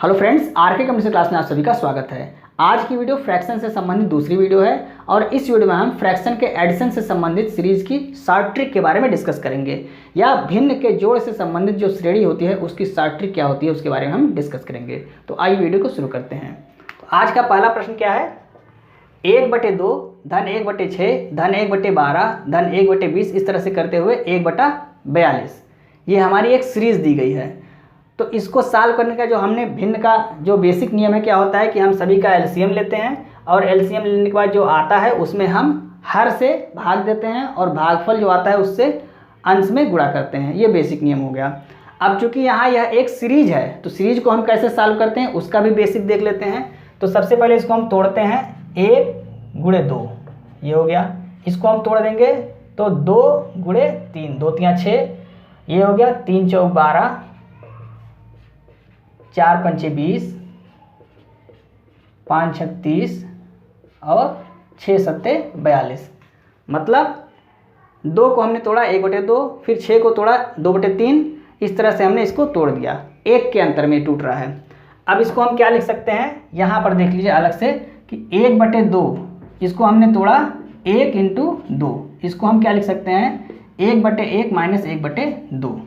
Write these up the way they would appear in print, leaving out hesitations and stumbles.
Hello friends, RK computer class में आप सभी का स्वागत है। आज की वीडियो फ्रैक्शन से संबंधित दूसरी वीडियो है और इस वीडियो में हम फ्रैक्शन के एडिशन से संबंधित सीरीज की शॉर्ट ट्रिक के बारे में डिस्कस करेंगे, या भिन्न के जोड़ से संबंधित जो श्रेणी होती है उसकी शॉर्ट ट्रिक क्या होती है उसके बारे में हम डिस्कस करेंगे। तो आइए वीडियो को शुरू करते हैं। तो आज का पहला प्रश्न क्या है, 1/2 धन 1/6 धन 1/12 धन 1/20 इस तरह से करते हुए 1/42 ये हमारी एक सीरीज दी गई है। तो इसको सॉल्व करने का जो हमने भिन्न का जो बेसिक नियम है क्या होता है कि हम सभी का एलसीएम लेते हैं और एलसीएम लेने के बाद जो आता है उसमें हम हर से भाग देते हैं और भागफल जो आता है उससे अंश में गुणा करते हैं। ये बेसिक नियम हो गया। अब चूंकि यहाँ यह एक सीरीज है तो सीरीज को हम कैसे सॉल्व करते हैं उसका भी बेसिक देख लेते हैं। तो सबसे पहले इसको हम तोड़ते हैं, 1/2 ये हो गया। इसको हम तोड़ देंगे तो 2/3 2 3 6 ये हो गया। 3 चौक 12 4 पंचे 20 5 36 और 6 सत्ते 42। मतलब 2 को हमने तोड़ा 1/2, फिर 6 को तोड़ा 2/3। इस तरह से हमने इसको तोड़ दिया, एक के अंतर में टूट रहा है। अब इसको हम क्या लिख सकते हैं, यहाँ पर देख लीजिए अलग से कि 1/2 इसको हमने तोड़ा 1 × 2। इसको हम क्या लिख सकते हैं, 1/1 - 1/2।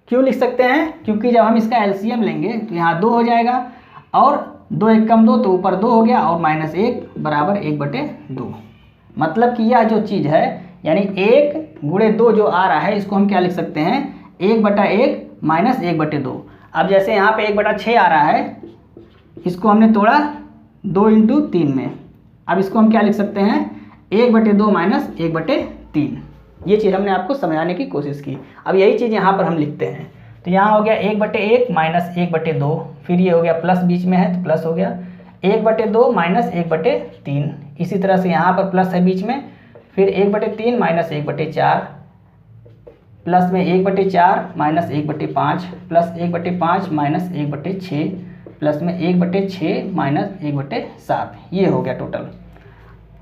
क्यों लिख सकते हैं, क्योंकि जब हम इसका एलसीएम लेंगे तो यहाँ 2 हो जाएगा और 2 1 कम 2 तो ऊपर 2 हो गया और -1 बराबर 1/2। मतलब कि यह जो चीज़ है यानी 1/2 जो आ रहा है इसको हम क्या लिख सकते हैं, 1/1 - 1/2। अब जैसे यहाँ पे 1/6 आ रहा है, इसको हमने तोड़ा 2 × 3 में। अब इसको हम क्या लिख सकते हैं, 1/2 - 1/3। ये चीज़ हमने आपको समझाने की कोशिश की। अब यही चीज़ यहाँ पर हम लिखते हैं। तो यहाँ हो गया 1/1 - 1/2, फिर ये हो गया प्लस बीच में है तो प्लस हो गया 1/2 - 1/3। इसी तरह से यहाँ पर प्लस है बीच में, फिर 1/3 - 1/4 प्लस में 1/4 - 1/5 प्लस 1/5 - 1/6 प्लस में 1/6 - 1/7। ये हो गया टोटल।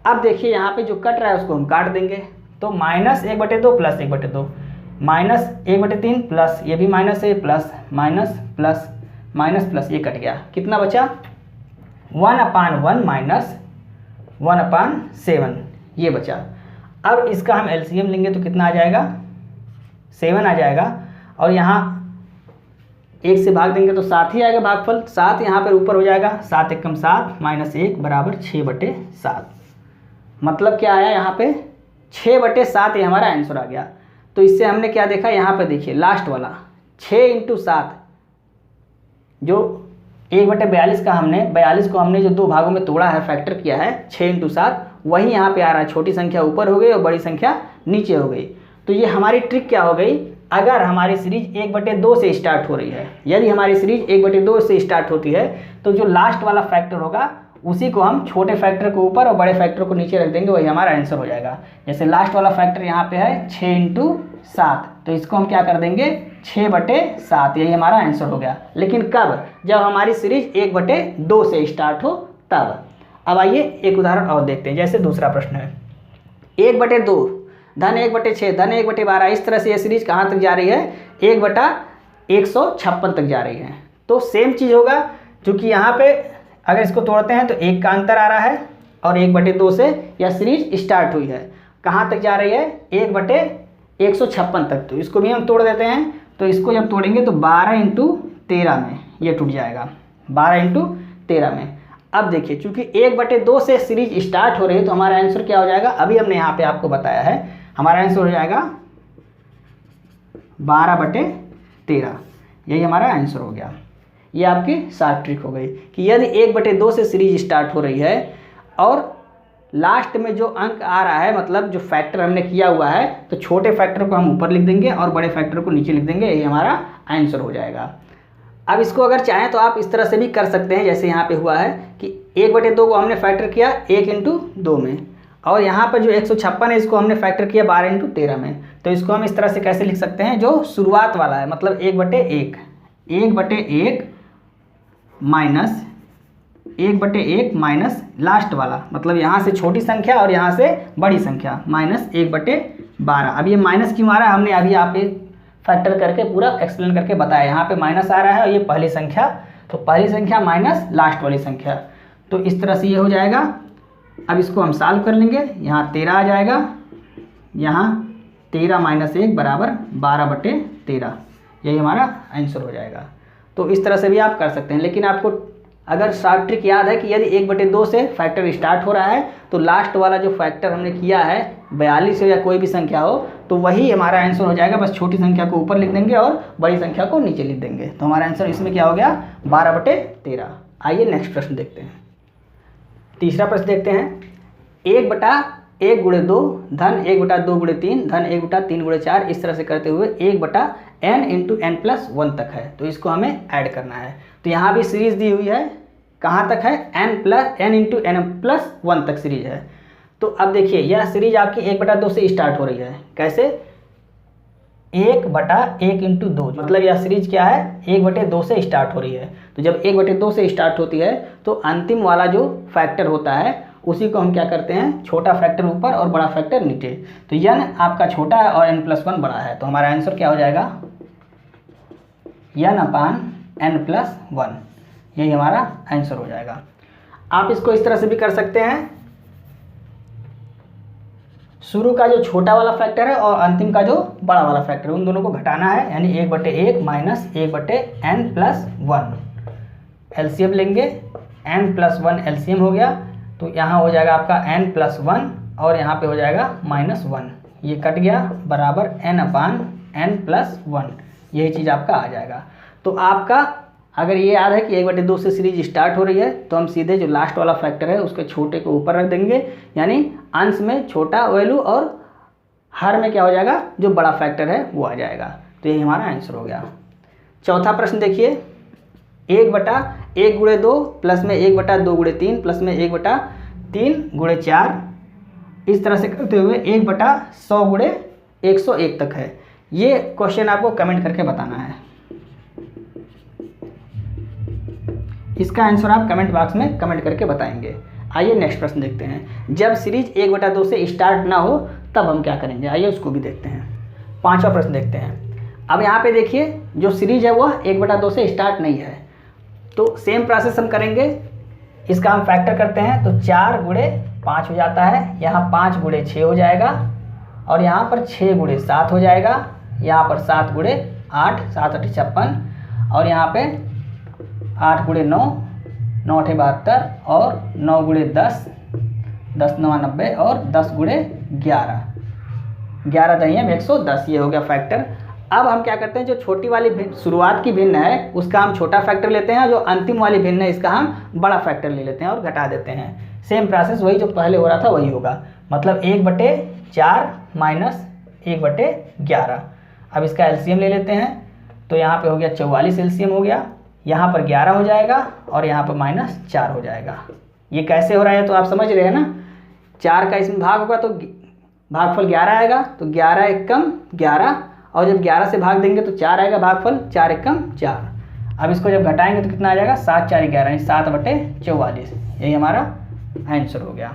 अब देखिए यहाँ पे जो कट रहा है उसको हम काट देंगे। तो -1/2 प्लस 1/2 -1/3 प्लस ये भी माइनस है, plus minus plus minus plus ये कट गया। कितना बचा, 1/1 - 1/7 ये बचा। अब इसका हम एलसीएम लेंगे तो कितना आ जाएगा, 7 आ जाएगा। और यहाँ 1 से भाग देंगे तो 7 ही आएगा भागफल। 7 यहाँ पर ऊपर हो जाएगा, 7 × 7 -1 बराबर 6/7। मतलब क्या आया यहाँ पे 6/7 ये हमारा आंसर आ गया। तो इससे हमने क्या देखा, यहाँ पे देखिए लास्ट वाला 6 × 7 जो 1/42 का हमने 42 को हमने जो 2 भागों में तोड़ा है, फैक्टर किया है 6 × 7, वही यहाँ पे आ रहा है। छोटी संख्या ऊपर हो गई और बड़ी संख्या नीचे हो गई। तो ये हमारी ट्रिक क्या हो गई, अगर हमारी सीरीज 1/2 से स्टार्ट हो रही है, यदि हमारी सीरीज 1/2 से स्टार्ट होती है तो जो लास्ट वाला फैक्टर होगा उसी को हम छोटे फैक्टर को ऊपर और बड़े फैक्टर को नीचे रख देंगे, वही हमारा आंसर हो जाएगा। जैसे लास्ट वाला फैक्टर यहाँ पे है 6 × 7, तो इसको हम क्या कर देंगे 6/7, यही हमारा आंसर हो गया। लेकिन कब, जब हमारी सीरीज 1/2 से स्टार्ट हो तब। अब आइए एक उदाहरण और देखते हैं। जैसे दूसरा प्रश्न है, 1/2 धन 1/6 धन 1/12 इस तरह से ये सीरीज कहाँ तक जा रही है, 1/156 तक जा रही है। तो सेम चीज़ होगा, क्योंकि यहाँ पे अगर इसको तोड़ते हैं तो 1 का अंतर आ रहा है और 1/2 से यह सीरीज स्टार्ट हुई है। कहाँ तक जा रही है, 1/156 तक। तो इसको भी हम तोड़ देते हैं। तो इसको जब तोड़ेंगे तो 12 × 13 में ये टूट जाएगा, 12 × 13 में। अब देखिए चूंकि 1/2 से सीरीज स्टार्ट हो रही है तो हमारा आंसर क्या हो जाएगा, अभी हमने यहाँ पे आपको बताया है, हमारा आंसर हो जाएगा 12/13। यही हमारा आंसर हो गया। ये आपकी शॉर्ट ट्रिक हो गई कि यदि 1/2 से सीरीज स्टार्ट हो रही है और लास्ट में जो अंक आ रहा है, मतलब जो फैक्टर हमने किया हुआ है, तो छोटे फैक्टर को हम ऊपर लिख देंगे और बड़े फैक्टर को नीचे लिख देंगे, यही हमारा आंसर हो जाएगा। अब इसको अगर चाहें तो आप इस तरह से भी कर सकते हैं, जैसे यहाँ पे हुआ है कि 1/2 को हमने फैक्टर किया 1 × 2 में और यहाँ पर जो 156 है इसको हमने फैक्टर किया 12 × 13 में। तो इसको हम इस तरह से कैसे लिख सकते हैं, जो शुरुआत वाला है मतलब 1/1 -1 लास्ट वाला, मतलब यहाँ से छोटी संख्या और यहाँ से बड़ी संख्या -1/12। अब ये माइनस क्यों आ रहा है, हमने अभी यहाँ पे फैक्टर करके पूरा एक्सप्लेन करके बताया। यहाँ पे माइनस आ रहा है और ये पहली संख्या, तो पहली संख्या माइनस लास्ट वाली संख्या, तो इस तरह से ये हो जाएगा। अब इसको हम सॉल्व कर लेंगे। यहाँ 13 आ जाएगा, यहाँ 13 - 1 बराबर 12/13, यही हमारा आंसर हो जाएगा। तो इस तरह से भी आप कर सकते हैं, लेकिन आपको अगर शॉर्ट ट्रिक याद है कि यदि 1/2 से फैक्टर स्टार्ट हो रहा है तो लास्ट वाला जो फैक्टर हमने किया है 42 हो या कोई भी संख्या हो तो वही हमारा आंसर हो जाएगा। बस छोटी संख्या को ऊपर लिख देंगे और बड़ी संख्या को नीचे लिख देंगे, तो हमारा आंसर इसमें क्या हो गया 12/13। आइए नेक्स्ट प्रश्न देखते हैं। तीसरा प्रश्न देखते हैं। 1/1 × 2 धन 1/2 × 3 धन 1/3 × 4 इस तरह से करते हुए 1/n × n+1 तक है, तो इसको हमें ऐड करना है। तो यहाँ भी सीरीज दी हुई है, कहाँ तक है n × n+1 तक सीरीज है। तो अब देखिए यह सीरीज आपकी 1/2 से स्टार्ट हो रही है। कैसे? 1/1 × 2, मतलब यह सीरीज क्या है 1/2 से स्टार्ट हो रही है। तो जब 1/2 से स्टार्ट होती है तो अंतिम वाला जो फैक्टर होता है उसी को हम क्या करते हैं, छोटा फैक्टर ऊपर और बड़ा फैक्टर नीचे। तो n आपका छोटा है और n+1 बड़ा है, तो हमारा आंसर क्या हो जाएगा n/n+1, यही हमारा आंसर हो जाएगा। आप इसको इस तरह से भी कर सकते हैं, शुरू का जो छोटा वाला फैक्टर है और अंतिम का जो बड़ा वाला फैक्टर है उन दोनों को घटाना है, यानी 1/1 - 1/n+1 एलसीएम लेंगे। n+1 एलसीएम हो गया, तो यहाँ हो जाएगा आपका n+1 और यहाँ पे हो जाएगा -1, ये कट गया बराबर n/n+1, यही चीज़ आपका आ जाएगा। तो आपका अगर ये याद है कि 1/2 से सीरीज स्टार्ट हो रही है तो हम सीधे जो लास्ट वाला फैक्टर है उसके छोटे को ऊपर रख देंगे, यानी अंश में छोटा वैल्यू और हर में क्या हो जाएगा जो बड़ा फैक्टर है वो आ जाएगा। तो यही हमारा आंसर हो गया। चौथा प्रश्न देखिए। 1/1 × 2 प्लस में 1/2 × 3 प्लस में 1/3 × 4 इस तरह से करते हुए 1/100 × 101 तक है। ये क्वेश्चन आपको कमेंट करके बताना है। इसका आंसर आप कमेंट बॉक्स में कमेंट करके बताएंगे। आइए नेक्स्ट प्रश्न देखते हैं। जब सीरीज 1/2 से स्टार्ट ना हो तब हम क्या करेंगे, आइए उसको भी देखते हैं। पांचवा प्रश्न देखते हैं। अब यहाँ पे देखिए जो सीरीज है वह 1/2 से स्टार्ट नहीं है, तो सेम प्रोसेस हम करेंगे। इसका हम फैक्टर करते हैं तो 4 × 5 हो जाता है, यहाँ 5 × 6 हो जाएगा और यहाँ पर 6 × 7 हो जाएगा, यहाँ पर 7 × 8, 7 × 8 = 56 और यहाँ पे 8 × 9, 9 × 8 = 72 और 9 × 10, 10 × 9 = 90 और 10 × 11, 11 × 10 = 110, ये हो गया फैक्टर। अब हम क्या करते हैं, जो छोटी वाली शुरुआत की भिन्न है उसका हम छोटा फैक्टर लेते हैं, जो अंतिम वाली भिन्न है इसका हम बड़ा फैक्टर ले लेते हैं और घटा देते हैं। सेम प्रोसेस वही जो पहले हो रहा था वही होगा, मतलब 1/4 - 1/11। अब इसका एलसीएम ले लेते हैं, तो यहाँ पे हो गया 44 एलसीएम हो गया, यहाँ पर 11 हो जाएगा और यहाँ पर -4 हो जाएगा। ये कैसे हो रहा है तो आप समझ रहे हैं ना, 4 का इसमें भाग होगा तो भागफल 11 आएगा, तो 11 × 1 = 11 और जब 11 से भाग देंगे तो 4 आएगा भागफल, 4 × 1 = 4। अब इसको जब घटाएंगे तो कितना आ जाएगा 7 × 4 = 11, 7/44, यही हमारा आंसर हो गया।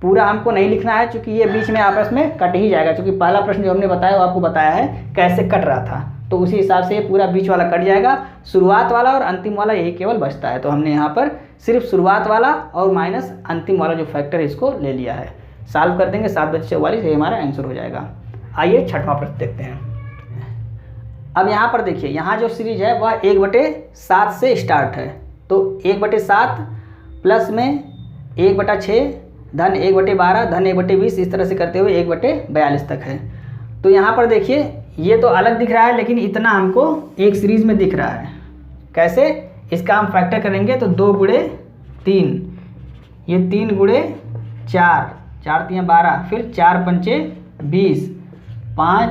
पूरा हमको नहीं लिखना है क्योंकि ये बीच में आपस में कट ही जाएगा, क्योंकि पहला प्रश्न जो हमने बताया वो आपको बताया है कैसे कट रहा था, तो उसी हिसाब से ये पूरा बीच वाला कट जाएगा, शुरुआत वाला और अंतिम वाला यही केवल बचता है। तो हमने यहाँ पर सिर्फ शुरुआत वाला और माइनस अंतिम वाला जो फैक्टर है इसको ले लिया है। सॉल्व कर देंगे 7/44, ये हमारा आंसर हो जाएगा। आइए छठवां प्रश्न देखते हैं। अब यहाँ पर देखिए, यहाँ जो सीरीज है वह 1/7 से स्टार्ट है, तो 1/7 प्लस में 1/6 धन 1/12 धन 1/20 इस तरह से करते हुए 1/42 तक है। तो यहाँ पर देखिए ये तो अलग दिख रहा है लेकिन इतना हमको एक सीरीज में दिख रहा है। कैसे? इसका हम फैक्टर करेंगे तो 2 × 3, ये 3 × 4, 4 × 3 = 12, फिर 4 × 5 = 20, 5 ×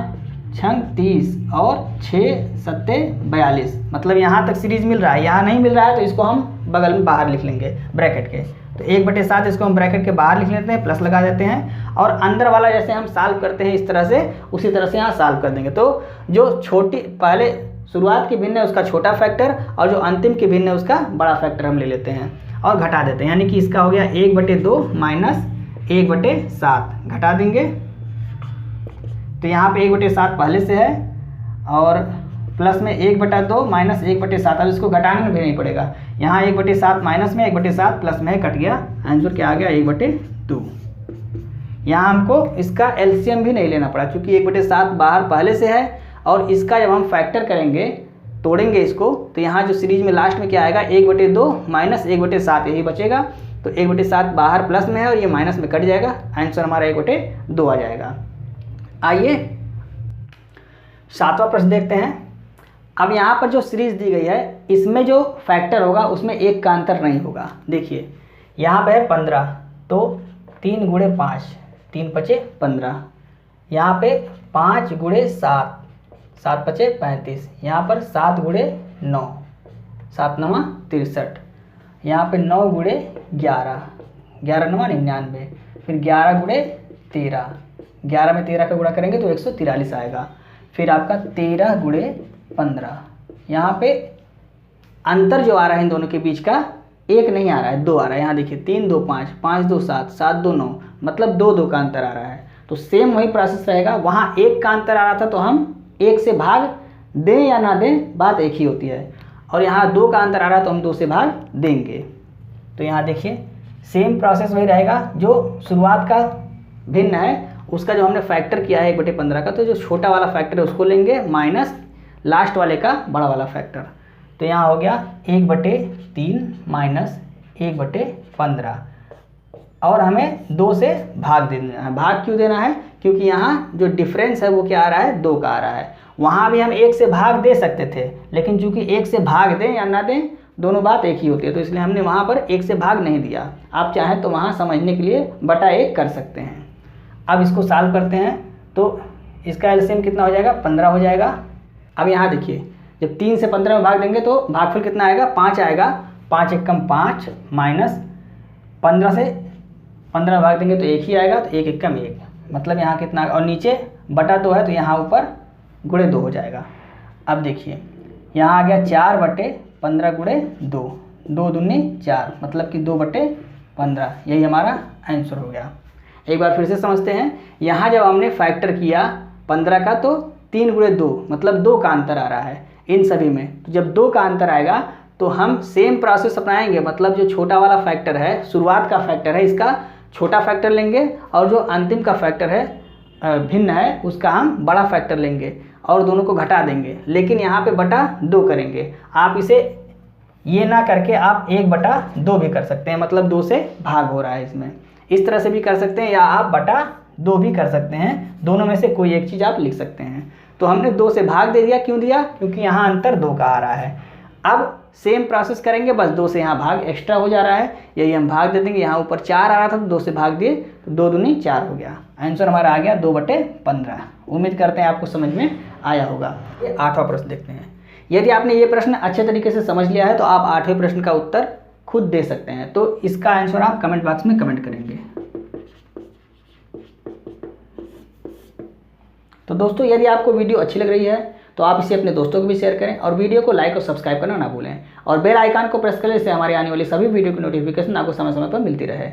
6 = 30 और 6 × 7 = 42, मतलब यहाँ तक सीरीज मिल रहा है। यहाँ नहीं मिल रहा है तो इसको हम बगल में बाहर लिख लेंगे ब्रैकेट के, तो 1/7 इसको हम ब्रैकेट के बाहर लिख लेते हैं, प्लस लगा देते हैं और अंदर वाला जैसे हम सॉल्व करते हैं इस तरह से उसी तरह से यहाँ सॉल्व कर देंगे। तो जो छोटी पहले शुरुआत की भिन्न है उसका छोटा फैक्टर और जो अंतिम की भिन्न है उसका बड़ा फैक्टर हम ले लेते हैं और घटा देते हैं, यानी कि इसका हो गया 1/2 - 1/7 घटा देंगे। तो यहाँ पे 1/7 पहले से है और प्लस में 1/2 माइनस 1/7। अब इसको घटाना भी नहीं पड़ेगा, यहाँ 1/7 माइनस में 1/7 प्लस में कट गया, आंसर क्या आ गया 1/2। यहाँ हमको इसका एलसीएम भी नहीं लेना पड़ा क्योंकि 1/7 बाहर पहले से है, और इसका जब हम फैक्टर करेंगे, तोड़ेंगे इसको, तो यहाँ जो सीरीज में लास्ट में क्या आएगा 1/2 माइनस 1/7 यही बचेगा। तो 1/7 बाहर प्लस में है और ये माइनस में कट जाएगा, आंसर हमारा 1/2 आ जाएगा। आइए 7वां प्रश्न देखते हैं। अब यहाँ पर जो सीरीज दी गई है इसमें जो फैक्टर होगा उसमें 1 का अंतर नहीं होगा। देखिए यहाँ पे है 15, तो 3 गुणे 5, 3 पचे 15, यहाँ पे 5 गुणे 7, 7 पचे 35, यहाँ पर 7 गुणे 9, 7 9 63, यहाँ पे 9 गुणे 11, 11 9 99, फिर 11 गुणे 13, 11 में 13 का गुणा करेंगे तो 143 आएगा। फिर आपका 13 गुणे 15, यहाँ पे अंतर जो आ रहा है इन दोनों के बीच का 1 नहीं आ रहा है, 2 आ रहा है। यहाँ देखिए 3 2 5, 5 2 7, 7 2 9, मतलब 2 2 का अंतर आ रहा है। तो सेम वही प्रोसेस रहेगा, वहाँ 1 का अंतर आ रहा था तो हम 1 से भाग दें या ना दें बात एक ही होती है, और यहाँ 2 का अंतर आ रहा है तो हम 2 से भाग देंगे। तो यहाँ देखिए सेम प्रोसेस वही रहेगा, जो शुरुआत का भिन्न है उसका जो हमने फैक्टर किया है 1/15 का, तो जो छोटा वाला फैक्टर है उसको लेंगे माइनस लास्ट वाले का बड़ा वाला फैक्टर। तो यहाँ हो गया 1/3 माइनस 1/15, और हमें 2 से भाग देना है। भाग क्यों देना है? क्योंकि यहाँ जो डिफरेंस है वो क्या आ रहा है 2 का आ रहा है। वहाँ भी हम 1 से भाग दे सकते थे, लेकिन चूंकि 1 से भाग दें या ना दें दोनों बात एक ही होती है, तो इसलिए हमने वहाँ पर 1 से भाग नहीं दिया। आप चाहें तो वहाँ समझने के लिए बटा 1 कर सकते हैं। अब इसको सॉल्व करते हैं तो इसका एलसीएम कितना हो जाएगा 15 हो जाएगा। अब यहाँ देखिए जब 3 से 15 में भाग देंगे तो भागफल कितना आएगा 5 आएगा, 5 एकम 5 माइनस 15 से 15 में भाग देंगे तो 1 ही आएगा, तो 1 एकम 1, मतलब यहाँ कितना, और नीचे बटा 2 है तो यहाँ ऊपर गुणे 2 हो जाएगा। अब देखिए यहाँ आ गया 4/15 गुणे 2, 2 दूनी 4, मतलब कि 2/15, यही हमारा आंसर हो गया। एक बार फिर से समझते हैं। यहाँ जब हमने फैक्टर किया 15 का तो 3 गुणे 2, मतलब 2 का अंतर आ रहा है इन सभी में। तो जब 2 का अंतर आएगा तो हम सेम प्रोसेस अपनाएंगे, मतलब जो छोटा वाला फैक्टर है, शुरुआत का फैक्टर है, इसका छोटा फैक्टर लेंगे, और जो अंतिम का फैक्टर है भिन्न है उसका हम बड़ा फैक्टर लेंगे और दोनों को घटा देंगे, लेकिन यहाँ पे बटा 2 करेंगे। आप इसे ये ना करके आप 1/2 भी कर सकते हैं, मतलब 2 से भाग हो रहा है इसमें, इस तरह से भी कर सकते हैं, या आप बटा 2 भी कर सकते हैं, दोनों में से कोई एक चीज़ आप लिख सकते हैं। तो हमने 2 से भाग दे दिया, क्यों दिया? क्योंकि यहाँ अंतर 2 का आ रहा है। अब सेम प्रोसेस करेंगे, बस 2 से यहाँ भाग एक्स्ट्रा हो जा रहा है, यही हम भाग दे देंगे। यहाँ ऊपर 4 आ रहा था तो 2 से भाग दिए तो 2 दूनी 4 हो गया। आंसर हमारा आ गया 2/15। उम्मीद करते हैं आपको समझ में आया होगा। ये 8वां प्रश्न देखते हैं। यदि आपने ये प्रश्न अच्छे तरीके से समझ लिया है तो आप 8वें प्रश्न का उत्तर खुद दे सकते हैं। तो इसका आंसर आप कमेंट बॉक्स में कमेंट करेंगे। तो दोस्तों यदि आपको वीडियो अच्छी लग रही है तो आप इसे अपने दोस्तों को भी शेयर करें, और वीडियो को लाइक और सब्सक्राइब करना ना भूलें, और बेल आइकन को प्रेस करें, इससे हमारी आने वाली सभी वीडियो की नोटिफिकेशन आपको समय समय पर मिलती रहे।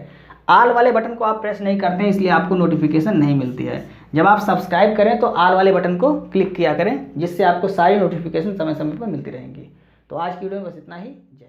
आल वाले बटन को आप प्रेस नहीं करते हैं इसलिए आपको नोटिफिकेशन नहीं मिलती है। जब आप सब्सक्राइब करें तो आल वाले बटन को क्लिक किया करें, जिससे आपको सारी नोटिफिकेशन समय समय पर मिलती रहेंगी। तो आज की वीडियो में बस इतना ही। जय।